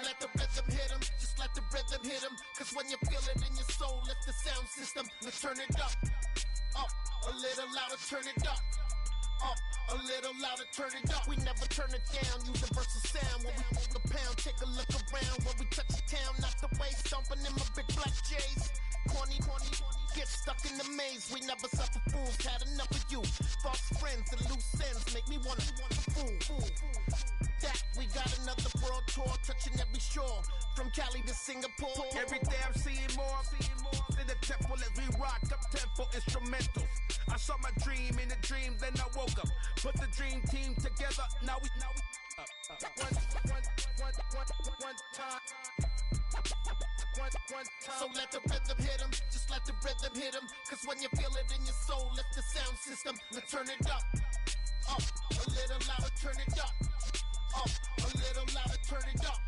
let the rhythm hit 'em, just let the rhythm hit 'em. Cause when you feel it in your soul, lift the sound system. Let's turn it up, a little louder, turn it up. A little louder, turn it up. We never turn it down, universal sound. When we move the pound, take a look around. When we touch the town, not the way, stomping in my big black J's. Corny, get stuck in the maze. We never suffer fools, had enough of you. False friends and loose ends make me wanna fool. That we got another world tour, touching every shore, from Cali to Singapore. Every day I'm seeing more in the temple as we rock up tempo instrumentals. I saw my dream in a dream, then I woke up. Put the dream team together, now we one time. So let the rhythm hit 'em, just let the rhythm hit 'em. Cause when you feel it in your soul, lift the sound system. Let's turn it up, a little louder, turn it up, a little louder, turn it up.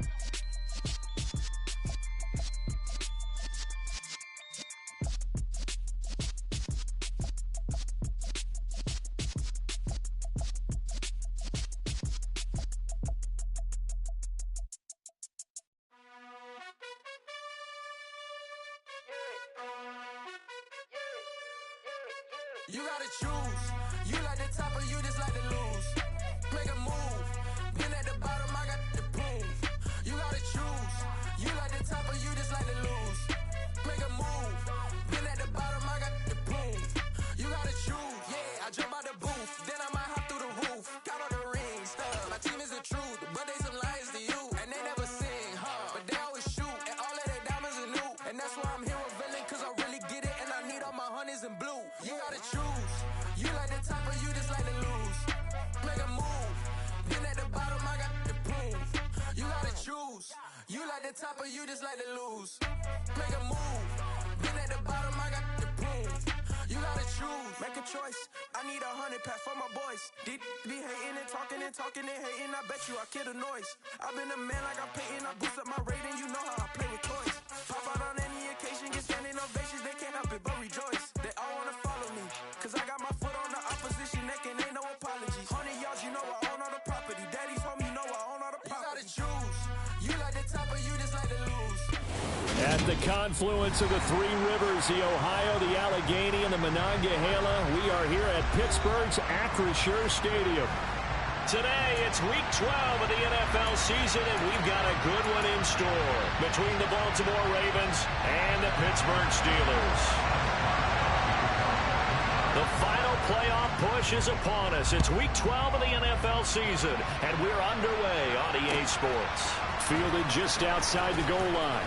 You gotta choose. You like the top or you just like to lose. Make a move. Been at the bottom, I got the prove. You gotta choose. You like the top or you just like to lose. Make a move. Been at the bottom, I got the prove. You gotta choose. Yeah, I jump out the booth, then I might hop through the roof. Count on the rings, stuff. My team is the truth, but they some liars to you. And they never sing, but they always shoot. And all of their diamonds are new. And that's why I'm here revealing, cause I really get it. And I need all my honeys in blue. You gotta choose. You like the top or you just like to lose. Make a move. Been at the bottom, I got the proof. You gotta choose. You like the top or you just like to lose. Make a move. Been at the bottom, I got the proof. You gotta choose. Make a choice. I need 100 pack for my boys. Be hating and talking and hating. I bet you I kill the noise. I've been a man like I'm Peyton. I boost up my rating. You know how I play with toys. Pop out on any occasion, get standing ovations. They can't help it but rejoice. They all wanna follow me, cause I got my foot on the opposition neck and ain't no apologies. 100 yards, you know I own all the property. Daddy's home, you know I own all the property. You gotta choose. You like the top or you just like to lose. At the confluence of the three rivers, the Ohio, the Allegheny, and the Monongahela, we are here at Pittsburgh's Acrisure Stadium. Today, it's week 12 of the NFL season, and we've got a good one in store between the Baltimore Ravens and the Pittsburgh Steelers. The final playoff push is upon us. It's week 12 of the NFL season, and we're underway on EA Sports. Fielded just outside the goal line.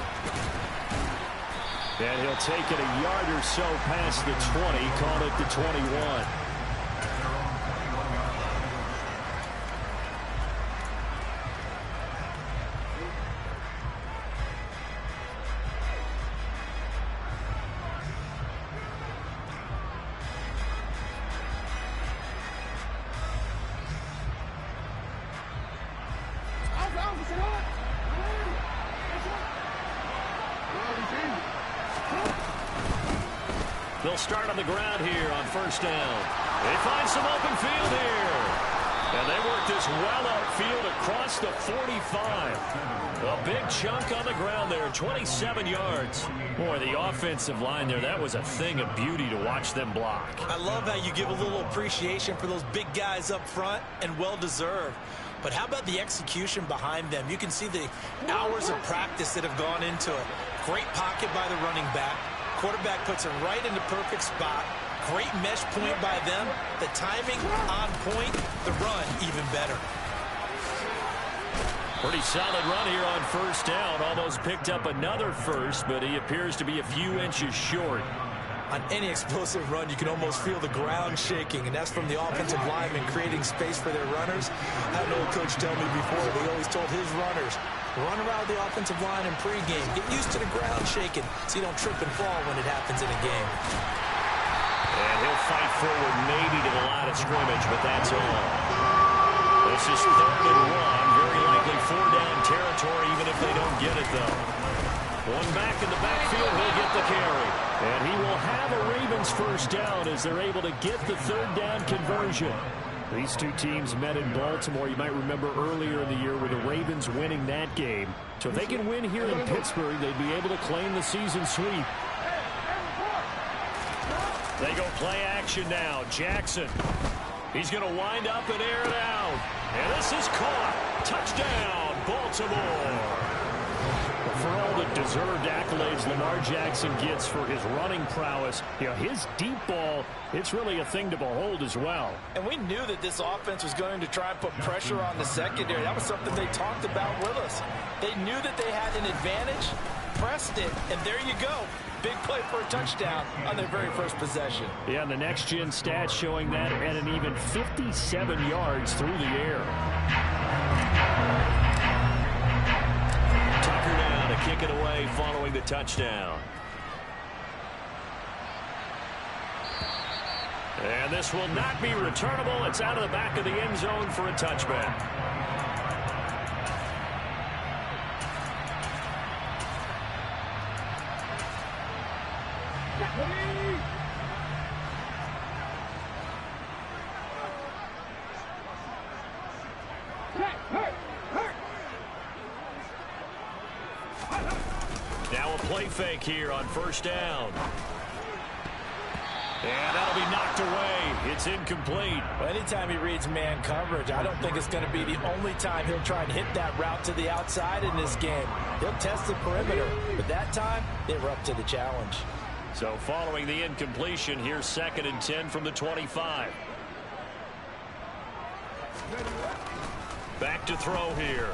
And he'll take it a yard or so past the 20, call it the 21. They'll start on the ground here on first down. They find some open field here. And they work this well upfield across the 45. A big chunk on the ground there, 27 yards. Boy, the offensive line there, that was a thing of beauty to watch them block. I love how you give a little appreciation for those big guys up front, and well-deserved. But how about the execution behind them? You can see the hours of practice that have gone into it. Great pocket by the running back. Quarterback puts it right in the perfect spot. Great mesh point by them. The timing on point. The run even better. Pretty solid run here on first down. Almost picked up another first, but he appears to be a few inches short. On any explosive run, you can almost feel the ground shaking, and that's from the offensive linemen creating space for their runners. I had an old coach tell me before, they always told his runners, run around the offensive line in pregame. Get used to the ground shaking so you don't trip and fall when it happens in a game. And he'll fight forward maybe to the line of scrimmage, but that's all. This is 3rd and 1. Very likely 4-down territory, even if they don't get it, though. One back in the backfield, he'll get the carry. And he will have a Ravens first down as they're able to get the 3rd down conversion. These two teams met in Baltimore. You might remember earlier in the year with the Ravens winning that game. So if they can win here in Pittsburgh, they'd be able to claim the season sweep. They go play action now. Jackson. He's going to wind up and air it out. And this is caught. Touchdown, Baltimore. For all the deserved accolades Lamar Jackson gets for his running prowess, his deep ball, it's really a thing to behold as well. And we knew that this offense was going to try and put pressure on the secondary. That was something they talked about with us. They knew that they had an advantage, pressed it, and there you go. Big play for a touchdown on their very first possession. Yeah, and the next-gen stats showing that at an even 57 yards through the air. Tucker down to kick it away following the touchdown. And this will not be returnable. It's out of the back of the end zone for a touchback. Now a play fake here on first down. And that'll be knocked away. It's incomplete. Well, anytime he reads man coverage, I don't think it's going to be the only time he'll try and hit that route to the outside in this game. He'll test the perimeter, but that time they were up to the challenge. So following the incompletion, here's 2nd and 10 from the 25. Back to throw here.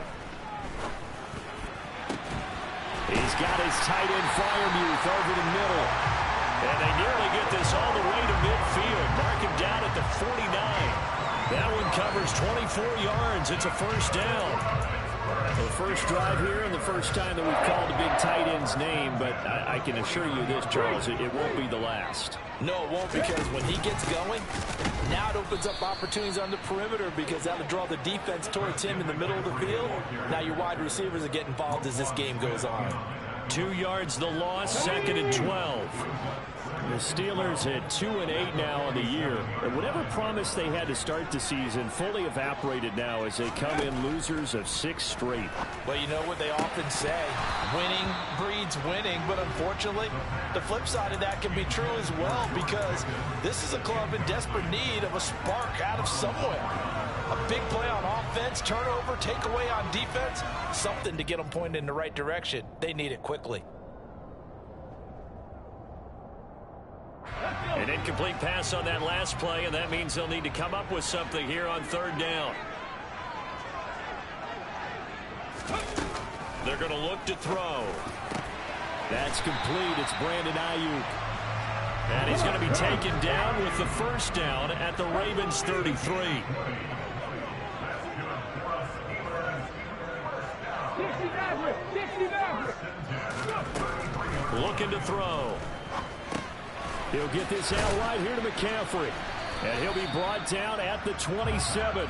He's got his tight end Freiermuth over the middle. And they nearly get this all the way to midfield. Mark him down at the 49. That one covers 24 yards. It's a first down. The first drive here and the first time that we've called a big tight end's name, but I can assure you this, Charles, it won't be the last. No, it won't, because when he gets going, now it opens up opportunities on the perimeter because that'll draw the defense towards him in the middle of the field. Now your wide receivers are getting involved as this game goes on. 2 yards the loss, 2nd and 12. The Steelers at 2-8 now on the year. And whatever promise they had to start the season fully evaporated now as they come in losers of 6 straight. Well, you know what they often say, winning breeds winning, but unfortunately, the flip side of that can be true as well because this is a club in desperate need of a spark out of somewhere. A big play on offense, turnover, takeaway on defense, something to get them pointed in the right direction. They need it quickly. An incomplete pass on that last play, and that means they'll need to come up with something here on 3rd down. They're going to look to throw. That's complete. It's Brandon Ayuk. And he's going to be taken down with the first down at the Ravens 33. Looking to throw. He'll get this out right here to McCaffrey. And he'll be brought down at the 27.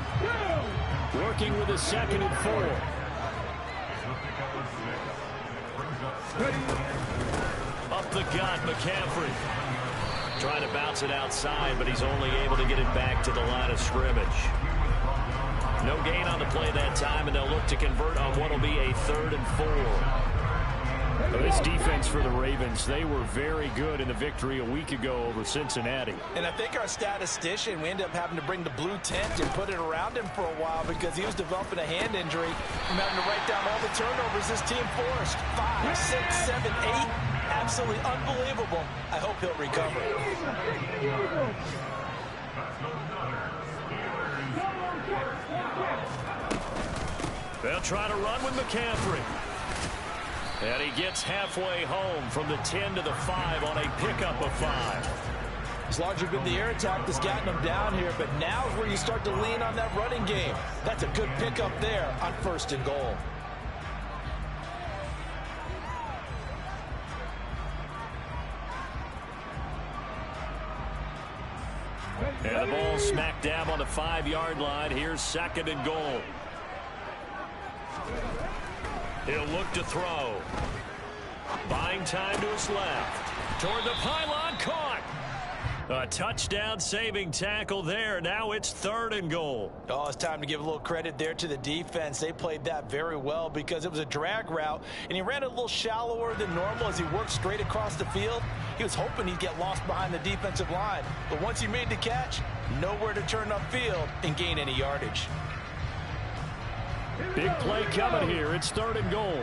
Working with a 2nd and 4. Up the gut, McCaffrey. Trying to bounce it outside, but he's only able to get it back to the line of scrimmage. No gain on the play that time, and they'll look to convert on what will be a 3rd and 4. This defense for the Ravens, they were very good in the victory a week ago over Cincinnati. And I think our statistician, we ended up having to bring the blue tent and put it around him for a while because he was developing a hand injury from having to write down all the turnovers this team forced. 5, 6, 7, 8. Absolutely unbelievable. I hope he'll recover. They'll try to run with McCaffrey. And he gets halfway home from the 10 to the 5 on a pickup of 5. It's largely been the air attack that's gotten them down here, but now is where you start to lean on that running game. That's a good pickup there on 1st and goal. And the ball smack dab on the 5-yard line. Here's 2nd and goal. He'll look to throw. Buying time to his left. Toward the pylon, caught. A touchdown-saving tackle there. Now it's 3rd and goal. Oh, it's time to give a little credit there to the defense. They played that very well because it was a drag route, and he ran it a little shallower than normal as he worked straight across the field. He was hoping he'd get lost behind the defensive line, but once he made the catch, nowhere to turn upfield and gain any yardage. Big play coming here. It's 3rd and goal.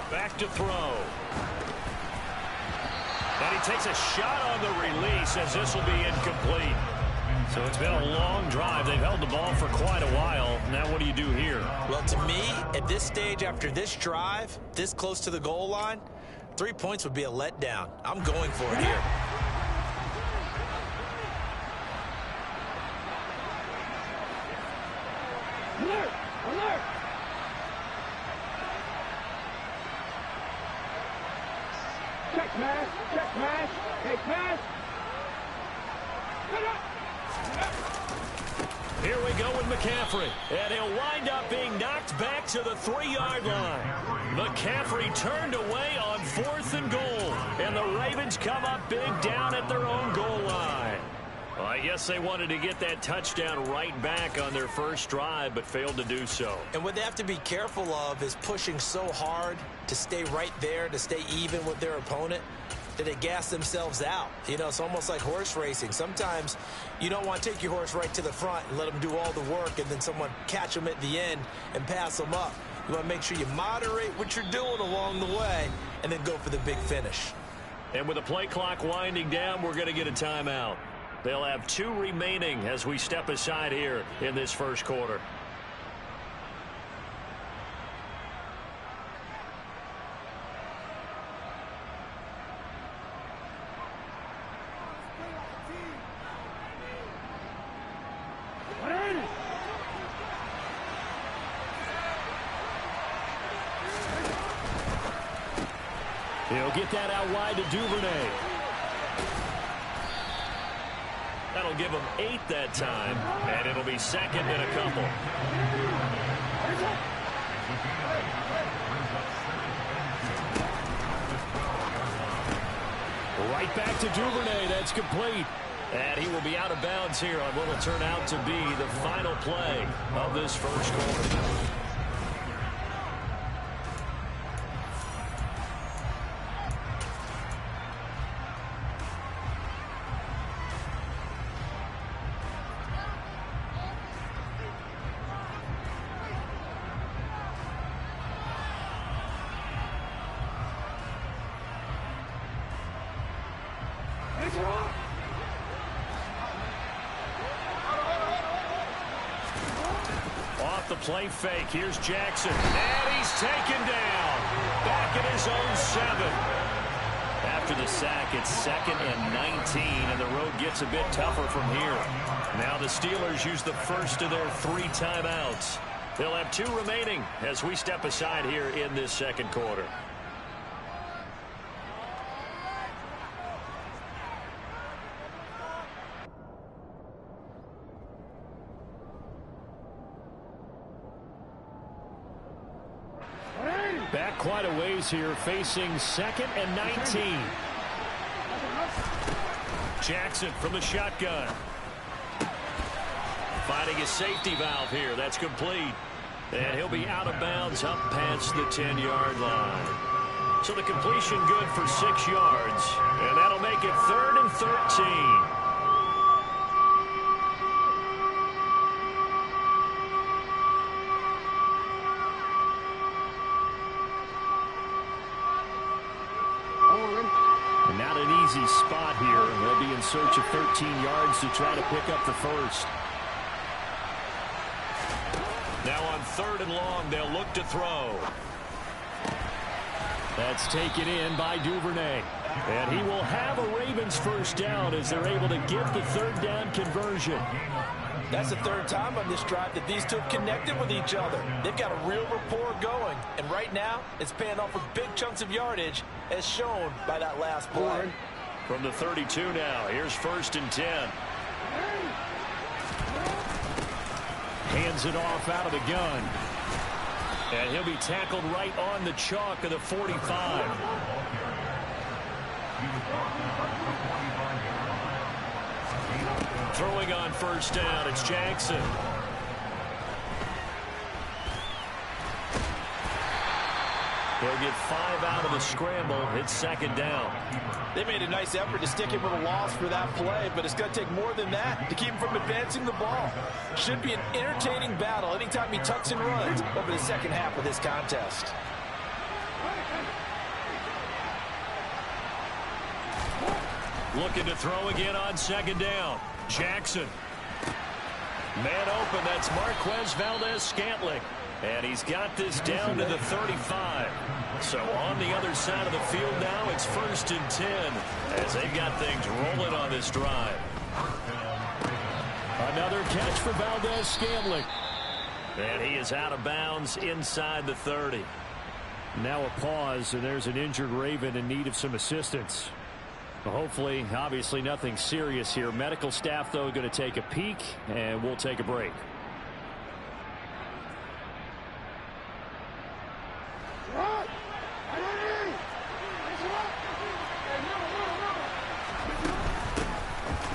Back to throw. And he takes a shot on the release as this will be incomplete. So it's been a long drive. They've held the ball for quite a while. Now what do you do here? Well, to me, at this stage after this drive, this close to the goal line, 3 points would be a letdown. I'm going for it here. Alert! Alert! Check pass! Check pass! Hey, pass! Here we go with McCaffrey. And he'll wind up being knocked back to the 3-yard line. McCaffrey turned away on 4th and goal. And the Ravens come up big down at their own goal line. Well, I guess they wanted to get that touchdown right back on their first drive, but failed to do so. And what they have to be careful of is pushing so hard to stay right there, to stay even with their opponent, that they gas themselves out. You know, it's almost like horse racing. Sometimes you don't want to take your horse right to the front and let them do all the work and then someone catch them at the end and pass them up. You want to make sure you moderate what you're doing along the way and then go for the big finish. And with the play clock winding down, we're going to get a timeout. They'll have 2 remaining as we step aside here in this first quarter. He'll get that out wide to Duvernay. That'll give him 8 that time, and it'll be 2nd and a couple. Right back to Duvernay. That's complete. And he will be out of bounds here on what will turn out to be the final play of this first quarter. Off the play fake, here's Jackson, and he's taken down. Back at his own 7. After the sack, it's 2nd and 19, and the road gets a bit tougher from here. Now the Steelers use the first of their 3 timeouts. They'll have 2 remaining as we step aside here in this second quarter. Back quite a ways here, facing 2nd and 19. Jackson from the shotgun. Finding his safety valve here. That's complete. And he'll be out of bounds up past the 10-yard line. So the completion good for 6 yards. And that'll make it 3rd and 13. Not an easy spot here. They'll be in search of 13 yards to try to pick up the first. Now on 3rd and long, they'll look to throw. That's taken in by Duvernay. And he will have a Ravens first down as they're able to get the 3rd down conversion. That's the 3rd time on this drive that these 2 have connected with each other. They've got a real rapport going. And right now, it's paying off with big chunks of yardage, as shown by that last play. From the 32 now, here's 1st and 10. Hands it off out of the gun. And he'll be tackled right on the chalk of the 45. Throwing on first down, it's Jackson. He'll get 5 out of the scramble. It's second down. They made a nice effort to stick him with a loss for that play, but it's going to take more than that to keep him from advancing the ball. Should be an entertaining battle anytime he tucks and runs over the second half of this contest. Looking to throw again on second down. Jackson. Man open, that's Marquez Valdez-Scantling. And he's got this down to the 35. So on the other side of the field now, it's 1st and 10 as they've got things rolling on this drive. Another catch for Valdez-Scantling. And he is out of bounds inside the 30. Now a pause, and there's an injured Raven in need of some assistance. Hopefully, obviously nothing serious here. Medical staff, though, going to take a peek, and we'll take a break.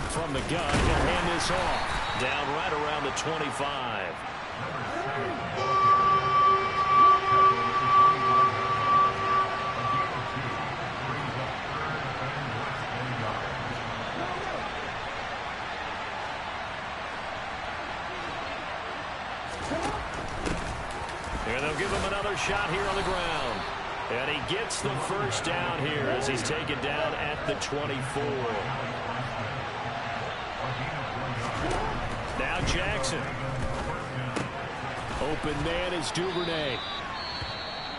From the gun, he'll hand this off. Down right around the 25. And they'll give him another shot here on the ground. And he gets the first down here as he's taken down at the 24. Now Jackson. Open man is Duvernay.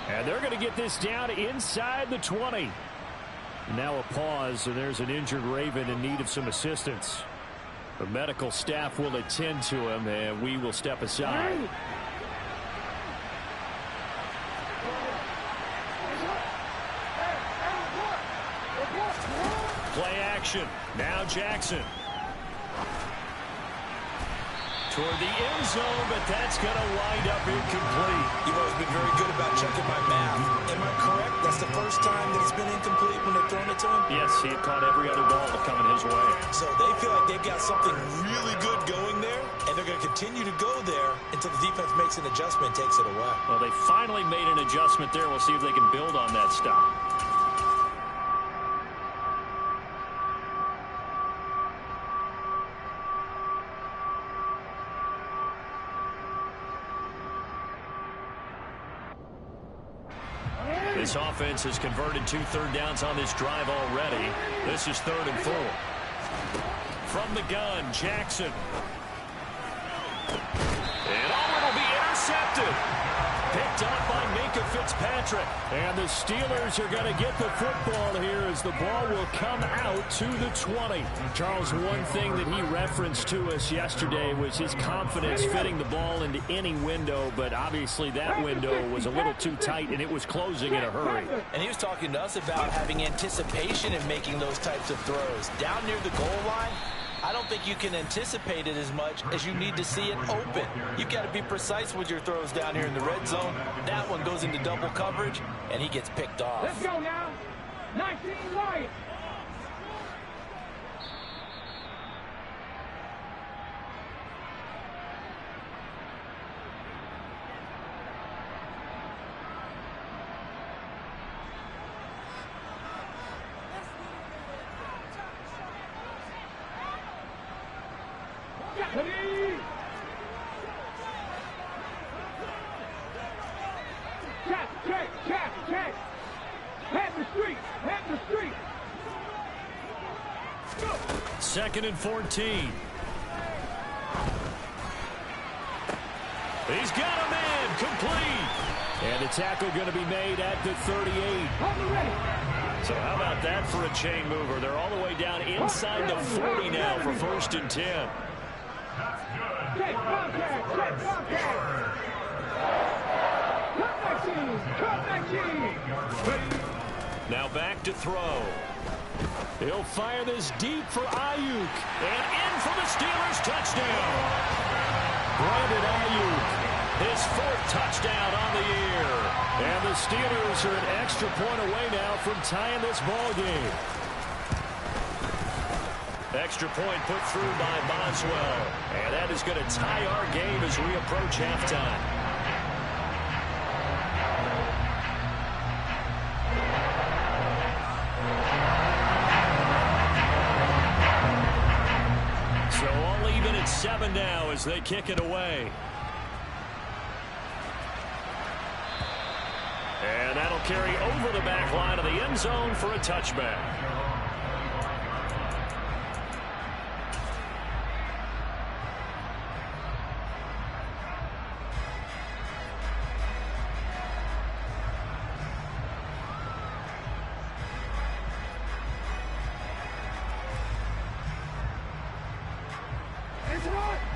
And they're going to get this down inside the 20. Now a pause, and there's an injured Raven in need of some assistance. The medical staff will attend to him, and we will step aside. Play action. Now Jackson. Toward the end zone, but that's going to wind up incomplete. You've always been very good about checking my math. Am I correct? That's the first time that it's been incomplete when they're throwing it to him? Yes, he had caught every other ball coming his way. So they feel like they've got something really good going there, and they're going to continue to go there until the defense makes an adjustment and takes it away. Well, they finally made an adjustment there. We'll see if they can build on that stop. This offense has converted 2 third downs on this drive already. This is 3rd and 4. From the gun, Jackson. And it'll be intercepted. Picked up by Minka Fitzpatrick. And the Steelers are going to get the football here as the ball will come out to the 20. Charles, one thing that he referenced to us yesterday was his confidence fitting the ball into any window, but obviously that window was a little too tight and it was closing in a hurry. And he was talking to us about having anticipation in making those types of throws. Down near the goal line, I don't think you can anticipate it as much as you need to see it open. You've got to be precise with your throws down here in the red zone. That one goes into double coverage, and he gets picked off. Let's go now. 19 Lions. Check. Head the street. 2nd and 14. He's got a man complete. And the tackle going to be made at the 38. So how about that for a chain mover? They're all the way down inside the 40 now for 1st and 10. Check contact. Cut machine. Now back to throw. He'll fire this deep for Ayuk. And in for the Steelers touchdown. Brandon Ayuk his 4th touchdown on the year. And the Steelers are an extra point away now from tying this ball game. Extra point put through by Boswell. And that is going to tie our game as we approach halftime. So all even at 7 now as they kick it away. And that'll carry over the back line of the end zone for a touchback.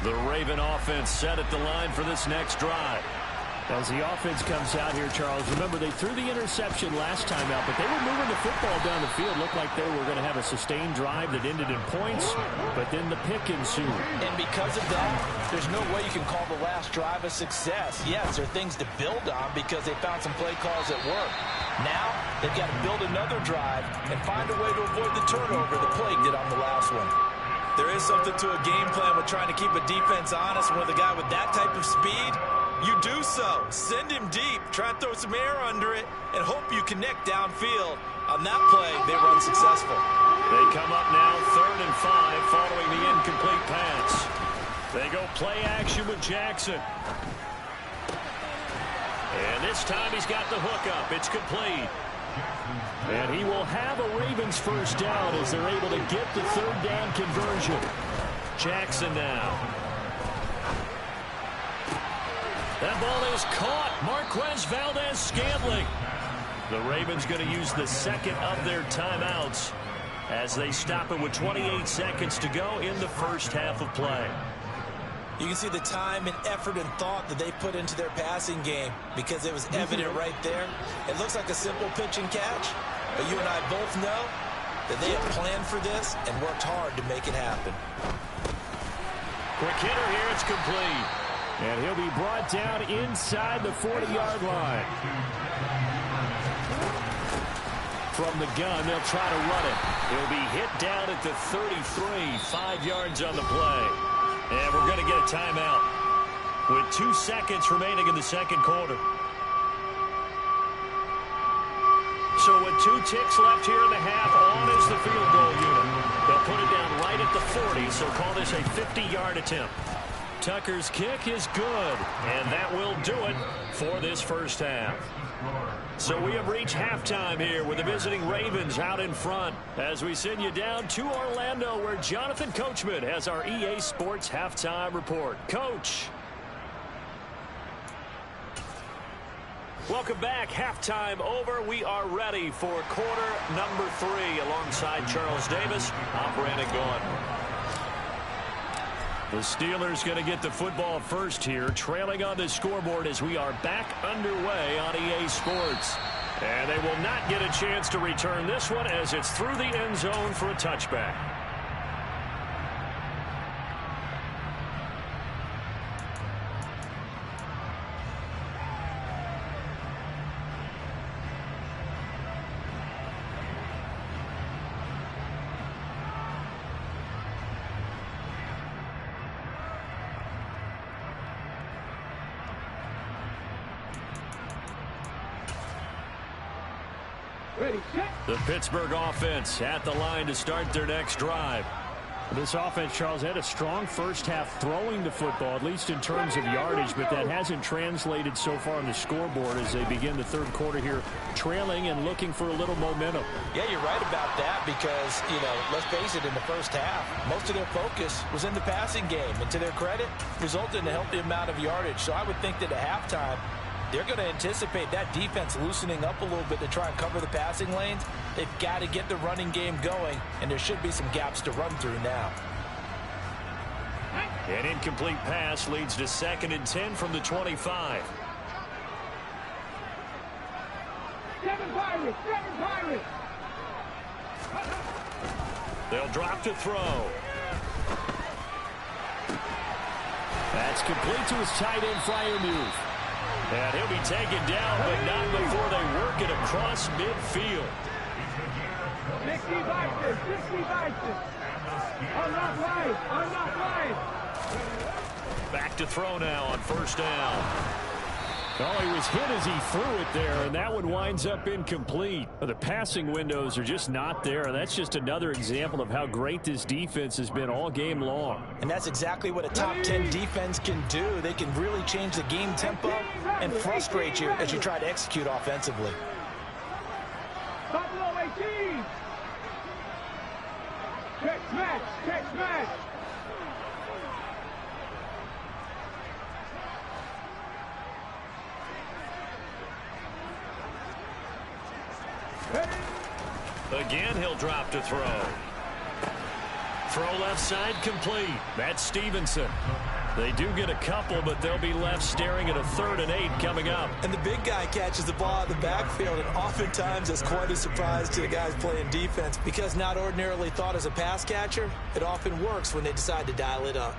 The Raven offense set at the line for this next drive. As the offense comes out here, Charles, remember they threw the interception last time out, but they were moving the football down the field. Looked like they were going to have a sustained drive that ended in points, but then the pick ensued. And because of that, there's no way you can call the last drive a success. Yes, there are things to build on because they found some play calls that work. Now, they've got to build another drive and find a way to avoid the turnover the Plague did on the last one. There is something to a game plan with trying to keep a defense honest. With a guy with that type of speed, you do so. Send him deep. Try and throw some air under it and hope you connect downfield. On that play, they were unsuccessful. They come up now 3rd and 5 following the incomplete pass. They go play action with Jackson. And this time he's got the hook up. It's complete. And he will have a Ravens first down as they're able to get the 3rd down conversion. Jackson now. That ball is caught. Marquez Valdez-Scantling. The Ravens going to use the 2nd of their timeouts as they stop it with 28 seconds to go in the first half of play. You can see the time and effort and thought that they put into their passing game because it was evident right there. It looks like a simple pitch and catch, but you and I both know that they have planned for this and worked hard to make it happen. Quick hitter here, it's complete. And he'll be brought down inside the 40-yard line. From the gun, they'll try to run it. He'll be hit down at the 33, 5 yards on the play. And we're going to get a timeout with 2 seconds remaining in the 2nd quarter. So with 2 ticks left here in the half, on is the field goal unit. They'll put it down right at the 40, so call this a 50-yard attempt. Tucker's kick is good, and that will do it for this first half. So we have reached halftime here with the visiting Ravens out in front as we send you down to Orlando where Jonathan Coachman has our EA Sports halftime report. Coach. Welcome back. Halftime over. We are ready for quarter number 3 alongside Charles Davis. I'm Brandon Gaudin. The Steelers going to get the football first here, trailing on the scoreboard as we are back underway on EA Sports. And they will not get a chance to return this one as it's through the end zone for a touchback. The Pittsburgh offense at the line to start their next drive. This offense, Charles, had a strong first half throwing the football, at least in terms of yardage, but that hasn't translated so far on the scoreboard as they begin the 3rd quarter here, trailing and looking for a little momentum. Yeah, you're right about that because, let's face it, in the first half, most of their focus was in the passing game, and to their credit, resulted in a healthy amount of yardage. So I would think that at halftime, they're going to anticipate that defense loosening up a little bit to try and cover the passing lanes. They've got to get the running game going, and there should be some gaps to run through now. An incomplete pass leads to 2nd and 10 from the 25. Seven Pirates! They'll drop to throw. That's complete to his tight end, Freiermuth. And he'll be taken down, but not before they work it across midfield. 60 Vices, 60 Vices. Unlock right. Back to throw now on first down. Oh, he was hit as he threw it there, and that one winds up incomplete. The passing windows are just not there. That's just another example of how great this defense has been all game long. And that's exactly what a top 10 defense can do. They can really change the game tempo and frustrate you as you try to execute offensively. Buffalo 18. Check smash. Again, he'll drop to throw. Throw left side complete. That's Stevenson. They do get a couple, but they'll be left staring at a 3rd and 8 coming up. And the big guy catches the ball out of the backfield, and oftentimes that's quite a surprise to the guys playing defense, because not ordinarily thought as a pass catcher, it often works when they decide to dial it up.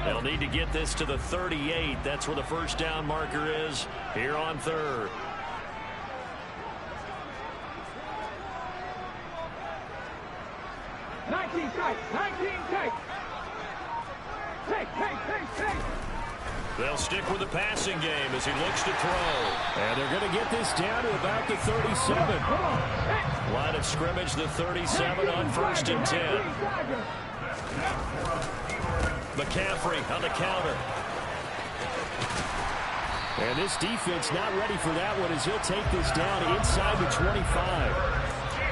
They'll need to get this to the 38. That's where the first down marker is here on 3rd. Take. They'll stick with the passing game as he looks to throw. And they're going to get this down to about the 37. Line of scrimmage, the 37 on 1st and 10. McCaffrey on the counter. And this defense not ready for that one as he'll take this down inside the 25.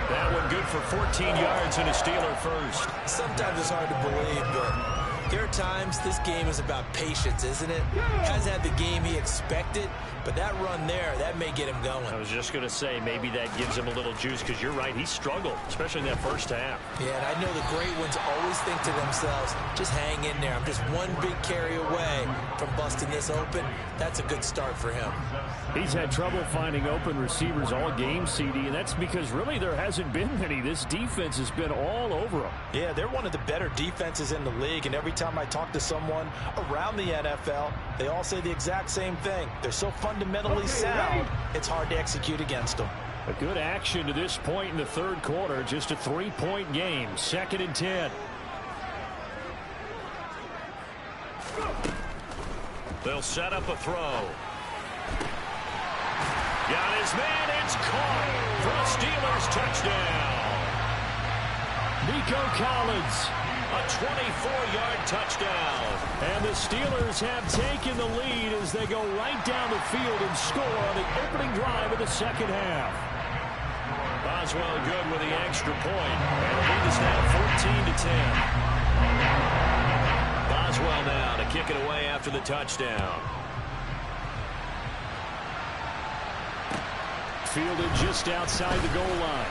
That one good for 14 yards and a Steeler first. Sometimes it's hard to believe, but there are times this game is about patience, isn't it? Hasn't had the game he expected, but that run there, that may get him going. I was just going to say, maybe that gives him a little juice, because you're right, he struggled, especially in that first half. Yeah, and I know the great ones always think to themselves, just hang in there. I'm just one big carry away from busting this open. That's a good start for him. He's had trouble finding open receivers all game, CD, and that's because really there hasn't been many. This defense has been all over him. Yeah, they're one of the better defenses in the league, and every time I talk to someone around the NFL, they all say the exact same thing. They're so fundamentally sound, it's hard to execute against them. A good action to this point in the 3rd quarter. Just a 3-point game. 2nd and 10. They'll set up a throw. Got his man. It's caught for a Steelers touchdown. Nico Collins, a 24-yard touchdown. And the Steelers have taken the lead as they go right down the field and score on the opening drive of the 2nd half. Boswell good with the extra point. And the lead is now 14-10. Boswell now to kick it away after the touchdown. Fielded just outside the goal line.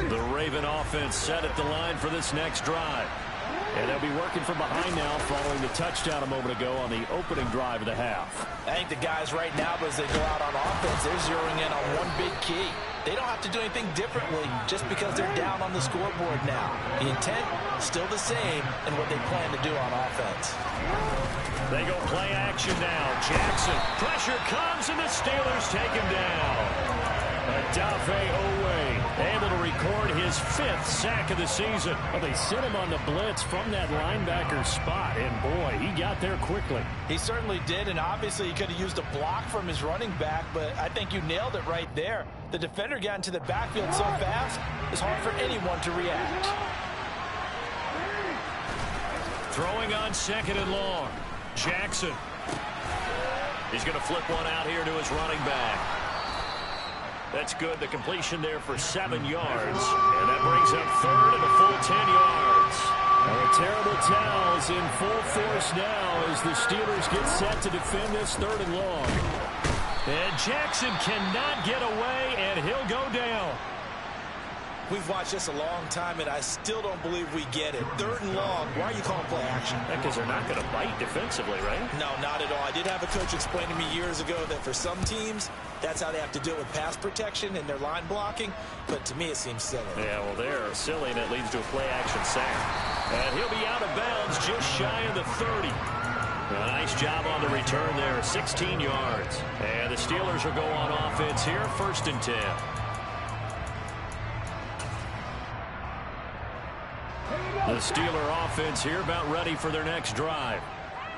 The Raven offense set at the line for this next drive. And they'll be working from behind now following the touchdown a moment ago on the opening drive of the half. I think the guys right now, as they go out on offense, they're zeroing in on one big key. They don't have to do anything differently just because they're down on the scoreboard now. The intent still the same in what they plan to do on offense. They go play action now. Jackson, pressure comes, and the Steelers take him down. Adafe Owe able to record his 5th sack of the season. Well, they sent him on the blitz from that linebacker spot, and boy, he got there quickly. He certainly did, and obviously he could have used a block from his running back, but I think you nailed it right there. The defender got into the backfield so fast, it's hard for anyone to react. Throwing on 2nd and long. Jackson. He's going to flip one out here to his running back. That's good. The completion there for 7 yards. And that brings up 3rd and a full 10 yards. And a terrible towel is in full force now as the Steelers get set to defend this 3rd and long. And Jackson cannot get away, and he'll go down. We've watched this a long time, and I still don't believe we get it. 3rd and long. Why are you calling play action? Because they're not going to bite defensively, right? No, not at all. I did have a coach explain to me years ago that for some teams, that's how they have to deal with pass protection and their line blocking. But to me, it seems silly. Yeah, well, they're silly, and it leads to a play action sack. And he'll be out of bounds just shy of the 30. A nice job on the return there, 16 yards. And the Steelers will go on offense here, 1st and 10. The Steeler offense here about ready for their next drive.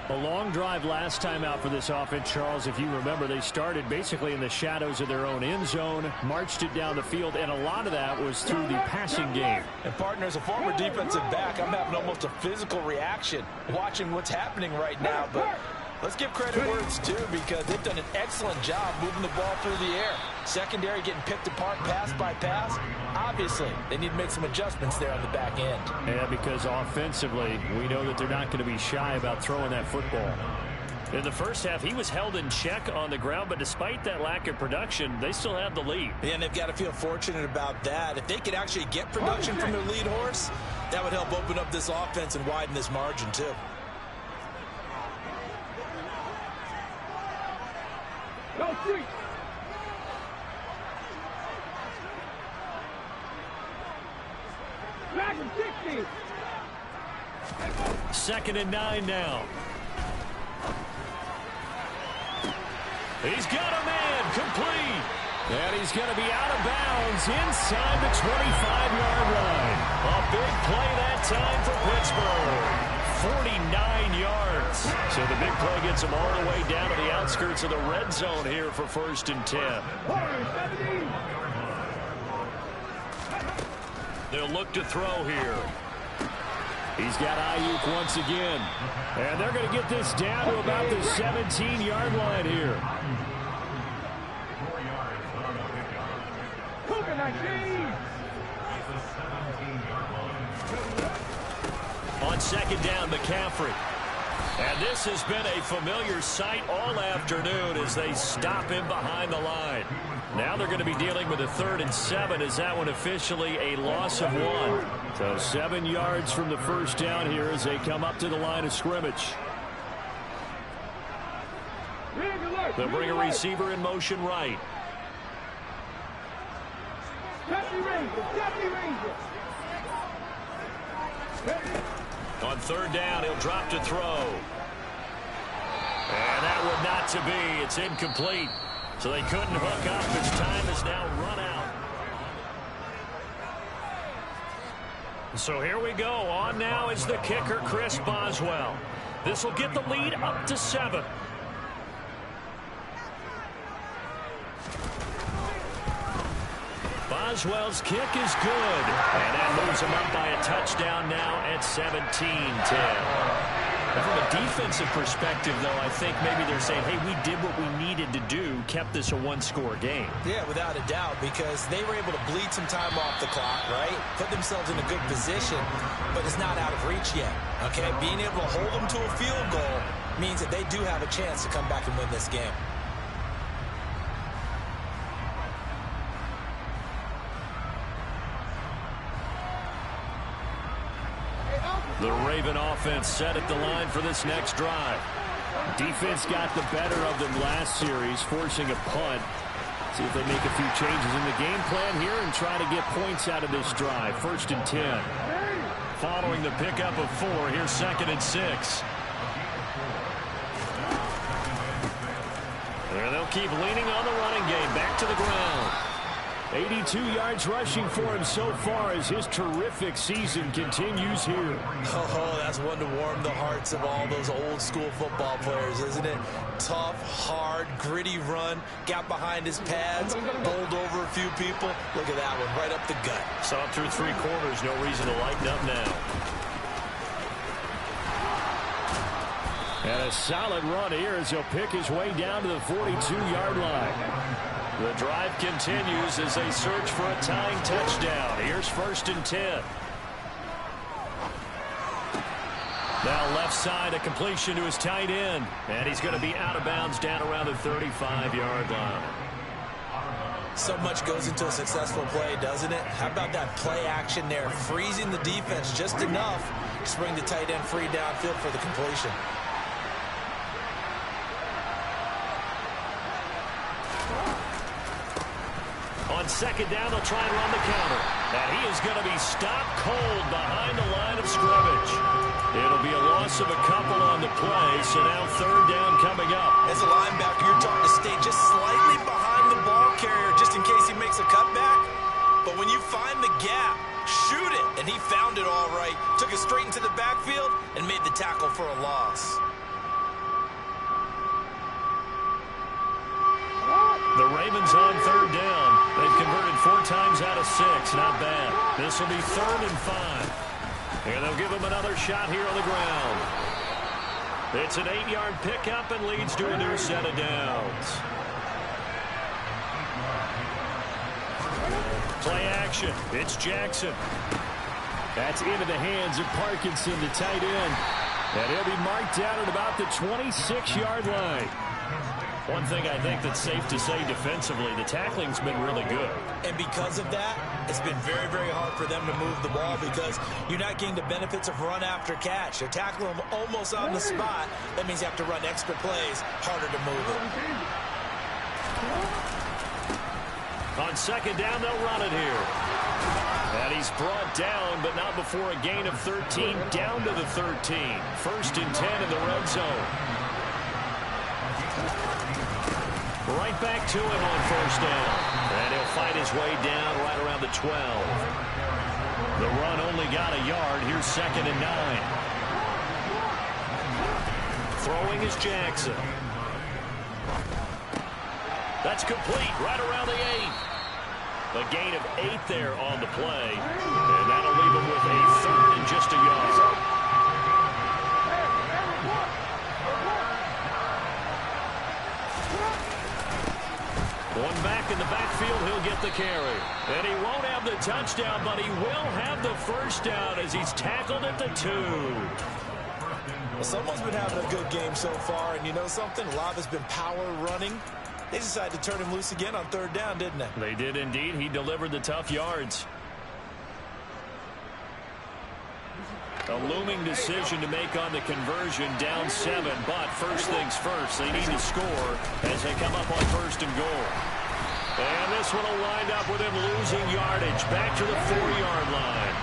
A long drive last time out for this offense, Charles. If you remember, they started basically in the shadows of their own end zone, marched it down the field, and a lot of that was through the passing game. And, partner, as a former defensive back, I'm having almost a physical reaction watching what's happening right now. But let's give credit where it's due, because they've done an excellent job moving the ball through the air. Secondary getting picked apart pass by pass. Obviously, they need to make some adjustments there on the back end. Yeah, because offensively, we know that they're not going to be shy about throwing that football. In the first half, he was held in check on the ground, but despite that lack of production, they still have the lead. Yeah, and they've got to feel fortunate about that. If they could actually get production from their lead horse, that would help open up this offense and widen this margin, too. Go free. Back and 60. 2nd and 9 now. He's got a man complete. And he's going to be out of bounds inside the 25-yard line. A big play that time for Pittsburgh. 49 yards. So the big play gets him all the way down to the outskirts of the red zone here for 1st and 10. They'll look to throw here. He's got Ayuk once again. And they're going to get this down to about the 17-yard line here. On 2nd down, McCaffrey. And this has been a familiar sight all afternoon as they stop him behind the line. Now they're going to be dealing with a 3rd and 7 as that one officially a loss of 1. So 7 yards from the first down here as they come up to the line of scrimmage. They'll bring a receiver in motion right. On 3rd down, he'll drop to throw. And that would not to be. It's incomplete. So they couldn't hook up. His time is now run out. So here we go. On now is the kicker, Chris Boswell. This will get the lead up to 7. Boswell's kick is good. And that moves him up by a touchdown now at 17-10. From a defensive perspective, though, I think maybe they're saying, hey, we did what we needed to do, kept this a 1-score game. Yeah, without a doubt, because they were able to bleed some time off the clock, right? Put themselves in a good position, but it's not out of reach yet, okay? Being able to hold them to a field goal means that they do have a chance to come back and win this game. The Raven offense set at the line for this next drive. Defense got the better of them last series, forcing a punt. See if they make a few changes in the game plan here and try to get points out of this drive. 1st and 10. Following the pickup of 4, here's 2nd and 6. And they'll keep leaning on the running game. Back to the ground. 82 yards rushing for him so far as his terrific season continues here. Oh, that's one to warm the hearts of all those old school football players, isn't it? Tough, hard, gritty run, got behind his pads, bowled over a few people. Look at that one, right up the gut. Saw it through 3 quarters, no reason to lighten up now. And a solid run here as he'll pick his way down to the 42-yard line. The drive continues as they search for a tying touchdown. Here's 1st and 10. Now left side, a completion to his tight end. And he's going to be out of bounds down around the 35-yard line. So much goes into a successful play, doesn't it? How about that play action there, freezing the defense just enough to bring the tight end free downfield for the completion. On second down, they'll try and run the counter. And he is going to be stopped cold behind the line of scrimmage. It'll be a loss of a couple on the play, so now third down coming up. As a linebacker, you're taught to stay just slightly behind the ball carrier just in case he makes a cutback. But when you find the gap, shoot it. And he found it all right. Took it straight into the backfield and made the tackle for a loss. The Ravens on third down. They've converted 4 times out of 6. Not bad. This will be 3rd and 5. And they'll give him another shot here on the ground. It's an 8-yard pickup and leads to a new set of downs. Play action. It's Jackson. That's into the hands of Parkinson, the tight end. And he'll be marked down at about the 26-yard line. One thing I think that's safe to say defensively, the tackling's been really good. And because of that, it's been very, very hard for them to move the ball because you're not getting the benefits of run after catch. They're tackling them almost on the spot. That means you have to run extra plays, harder to move it. On second down, they'll run it here. And he's brought down, but not before a gain of 13, down to the 13. 1st and 10 in the red zone. Right back to him on 1st down. And he'll fight his way down right around the 12. The run only got a yard. Here's 2nd and 9. Throwing is Jackson. That's complete right around the 8. A gain of 8 there on the play. And that'll leave him with a 3rd and just a yard. One back in the backfield, he'll get the carry. And he won't have the touchdown, but he will have the 1st down as he's tackled at the 2. Well, someone's been having a good game so far, and you know something? A lot has been power running. They decided to turn him loose again on 3rd down, didn't they? They did indeed. He delivered the tough yards. A looming decision to make on the conversion, down 7, but first things first, they need to score as they come up on 1st and goal. And this one will wind up with him losing yardage back to the 4-yard line.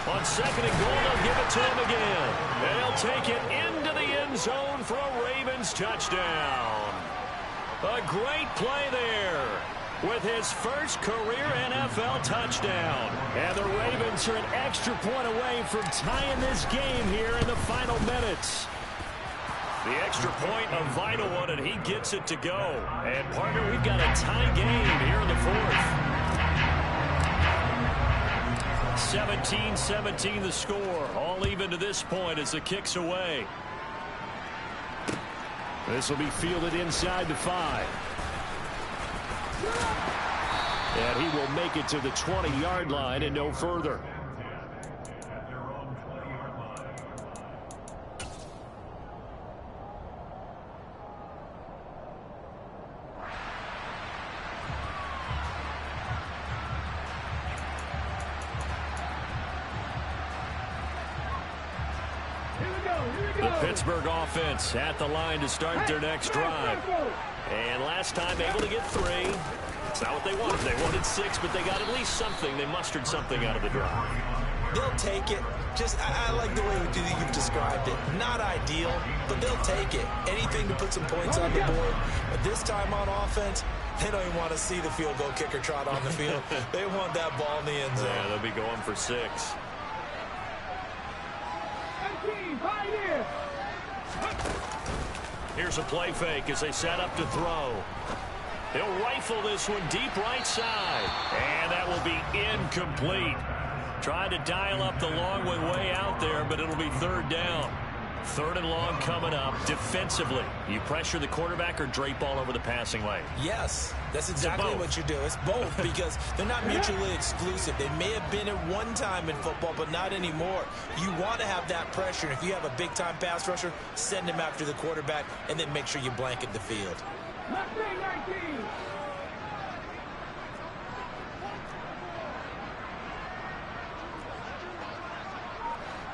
On 2nd and goal, they'll give it to him again. And he'll take it into the end zone for a Ravens touchdown. A great play there with his first career NFL touchdown. And the Ravens are an extra point away from tying this game here in the final minutes. The extra point, a vital one, and he gets it to go. And, partner, we've got a tie game here in the 4th. 17-17 the score. All even to this point as the kick's away. This will be fielded inside the 5. And he will make it to the 20-yard line and no further. The Pittsburgh offense at the line to start their next drive. And last time able to get 3. It's not what they wanted. They wanted 6, but they got at least something. They mustered something out of the drive. They'll take it. I like the way you've described it. Not ideal, but they'll take it. Anything to put some points on the board. But this time on offense, they don't even want to see the field goal kicker trot on the field. They want that ball in the end zone. Yeah, they'll be going for 6. Here's a play fake as they set up to throw. He'll rifle this one deep right side. And that will be incomplete. Trying to dial up the long way out there, but it'll be 3rd down. Third and long coming up. Defensively, you pressure the quarterback or drape all over the passing lane? Yes, that's exactly what you do. It's both because they're not mutually exclusive. They may have been at one time in football, but not anymore. You want to have that pressure. And if you have a big-time pass rusher, send him after the quarterback, and then make sure you blanket the field. Left wing 19.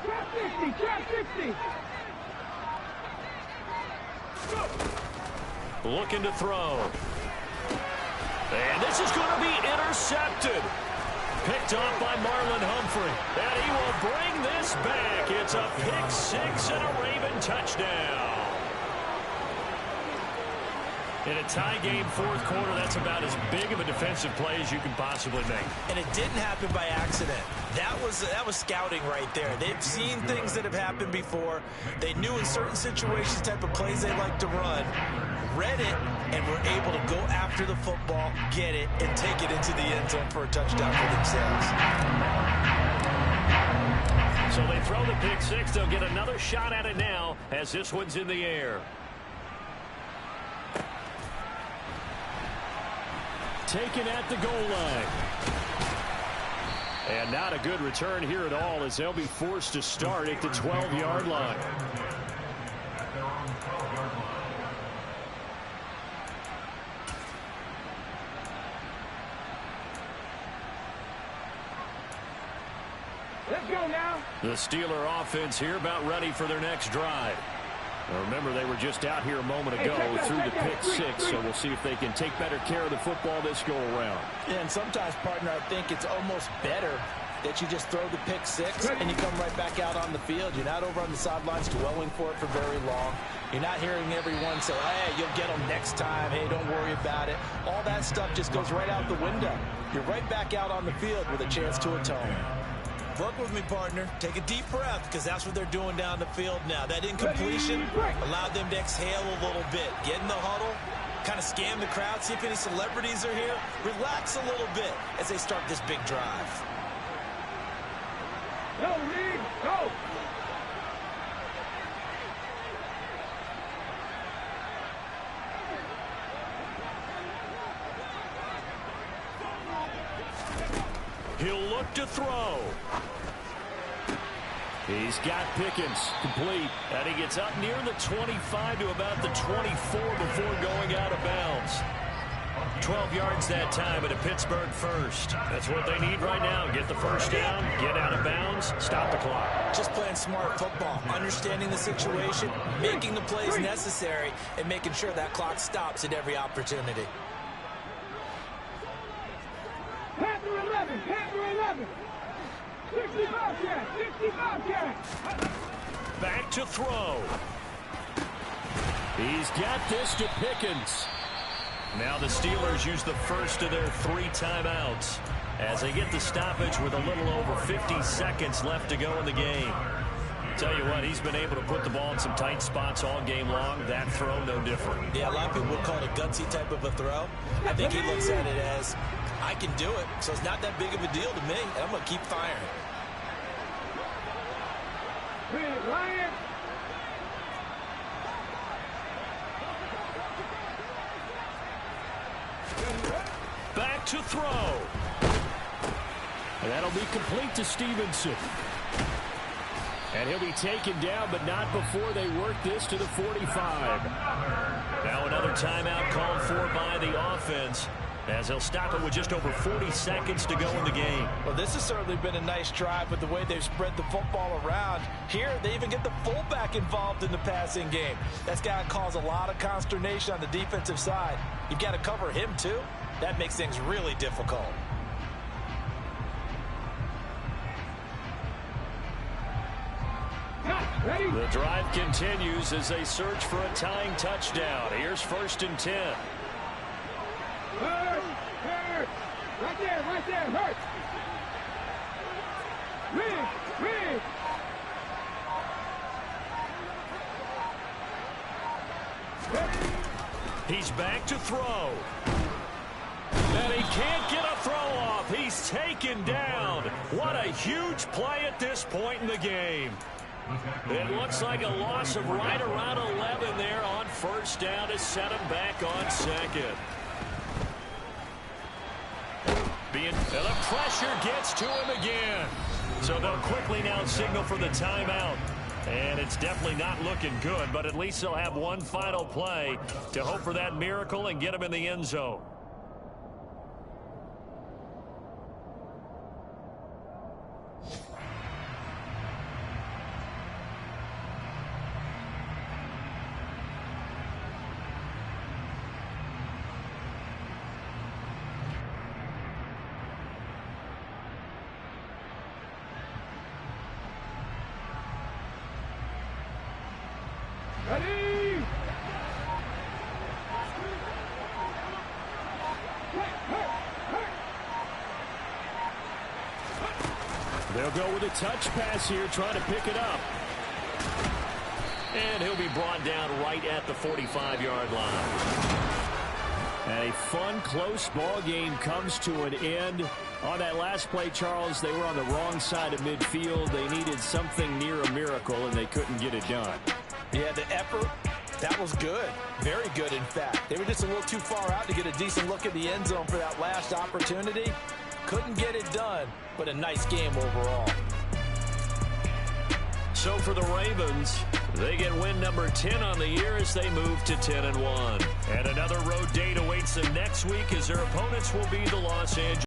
Trap 60, trap 60. Looking to throw. And this is going to be intercepted. Picked off by Marlon Humphrey. And he will bring this back. It's a pick six and a Raven touchdown. In a tie game fourth quarter, that's about as big of a defensive play as you can possibly make. And it didn't happen by accident. That was scouting right there. They've seen things that have happened before. They knew in certain situations type of plays they like to run, read it, and were able to go after the football, get it, and take it into the end zone for a touchdown for themselves. So they throw the pick six. They'll get another shot at it now as this one's in the air. Taken at the goal line. And not a good return here at all as they'll be forced to start at the 12-yard line. Let's go now. The Steeler offense here about ready for their next drive. Now remember, they were just out here a moment ago through the pick six, so we'll see if they can take better care of the football this go-around. Yeah, and sometimes, partner, I think it's almost better that you just throw the pick six and you come right back out on the field. You're not over on the sidelines dwelling for it for very long. You're not hearing everyone say, hey, you'll get them next time. Hey, don't worry about it. All that stuff just goes right out the window. You're right back out on the field with a chance to atone. Work with me, partner. Take a deep breath because that's what they're doing down the field now. That incompletion allowed them to exhale a little bit. Get in the huddle, kind of scan the crowd, see if any celebrities are here. Relax a little bit as they start this big drive. Go, Reed, go. He'll look to throw. He's got Pickens complete, and he gets up near the 25 to about the 24 before going out of bounds. 12 yards that time at a Pittsburgh first. That's what they need right now. Get the first down, get out of bounds, stop the clock. Just playing smart football, understanding the situation, making the plays necessary, and making sure that clock stops at every opportunity. Panther 11, Panther 11. 65 yards, 65 yards. Back to throw. He's got this to Pickens. Now the Steelers use the first of their 3 timeouts as they get the stoppage with a little over 50 seconds left to go in the game. Tell you what, he's been able to put the ball in some tight spots all game long. That throw, no different. Yeah, a lot of people would call it a gutsy type of a throw. I think he looks at it as, I can do it, so it's not that big of a deal to me, and I'm going to keep firing. Lion. Back to throw. And that'll be complete to Stevenson. And he'll be taken down, but not before they work this to the 45. Now another timeout called for by the offense, as they'll stop it with just over 40 seconds to go in the game. Well, this has certainly been a nice drive with the way they've spread the football around. Here, they even get the fullback involved in the passing game. That's got to cause a lot of consternation on the defensive side. You've got to cover him, too. That makes things really difficult. The drive continues as they search for a tying touchdown. Here's 1st and 10. Hurt. Right there, hurt. Rig. He's back to throw. And he can't get a throw off. He's taken down. What a huge play at this point in the game. It looks like a loss of right around 11 there on first down to set him back on second. And the pressure gets to him again. So they'll quickly now signal for the timeout. And it's definitely not looking good, but at least they'll have one final play to hope for that miracle and get him in the end zone. Ready? They'll go with a touch pass here, trying to pick it up. And he'll be brought down right at the 45-yard line. And a fun, close ball game comes to an end. On that last play, Charles, they were on the wrong side of midfield. They needed something near a miracle, and they couldn't get it done. Yeah, the effort, that was good. Very good, in fact. They were just a little too far out to get a decent look at the end zone for that last opportunity. Couldn't get it done, but a nice game overall. So for the Ravens, they get win number 10 on the year as they move to 10-1. And another road date awaits them next week as their opponents will be the Los Angeles